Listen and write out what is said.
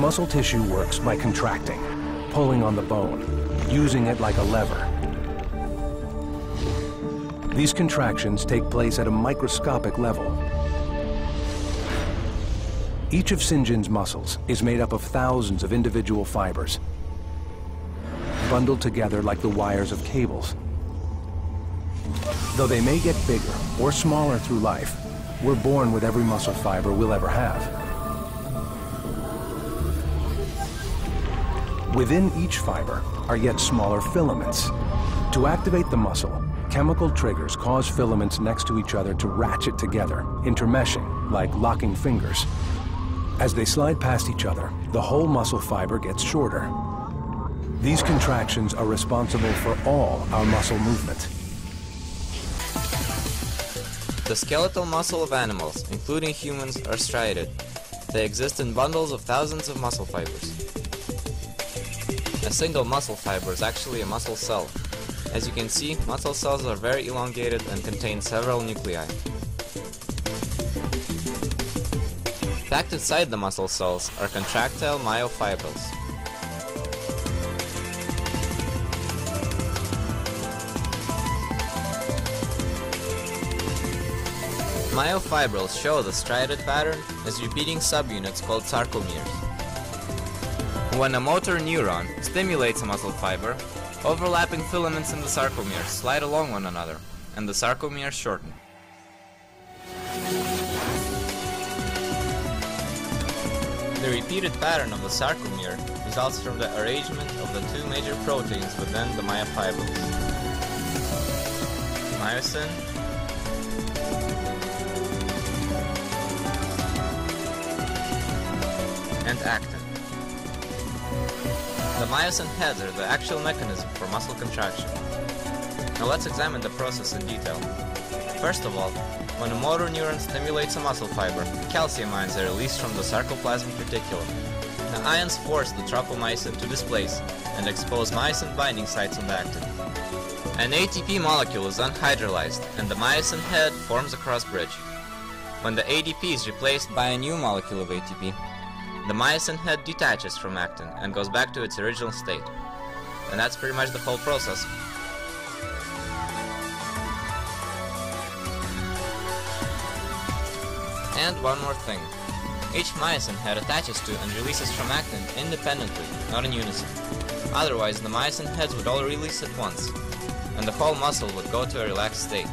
Muscle tissue works by contracting, pulling on the bone, using it like a lever. These contractions take place at a microscopic level. Each of St. John's muscles is made up of thousands of individual fibers, bundled together like the wires of cables. Though they may get bigger or smaller through life, we're born with every muscle fiber we'll ever have. Within each fiber are yet smaller filaments. To activate the muscle, chemical triggers cause filaments next to each other to ratchet together, intermeshing like locking fingers. As they slide past each other, the whole muscle fiber gets shorter. These contractions are responsible for all our muscle movement. The skeletal muscle of animals, including humans, are striated. They exist in bundles of thousands of muscle fibers. A single muscle fiber is actually a muscle cell. As you can see, muscle cells are very elongated and contain several nuclei. Packed inside the muscle cells are contractile myofibrils. Myofibrils show the striated pattern as repeating subunits called sarcomeres. When a motor neuron stimulates a muscle fiber, overlapping filaments in the sarcomeres slide along one another, and the sarcomeres shorten. The repeated pattern of the sarcomere results from the arrangement of the two major proteins within the myofibrils: myosin and actin. The myosin heads are the actual mechanism for muscle contraction. Now let's examine the process in detail. First of all, when a motor neuron stimulates a muscle fiber, calcium ions are released from the sarcoplasmic reticulum. The ions force the tropomyosin to displace and expose myosin binding sites on the actin. An ATP molecule is unhydrolyzed and the myosin head forms a cross bridge. When the ADP is replaced by a new molecule of ATP, the myosin head detaches from actin and goes back to its original state. And that's pretty much the whole process. And one more thing. Each myosin head attaches to and releases from actin independently, not in unison. Otherwise, the myosin heads would all release at once, and the whole muscle would go to a relaxed state.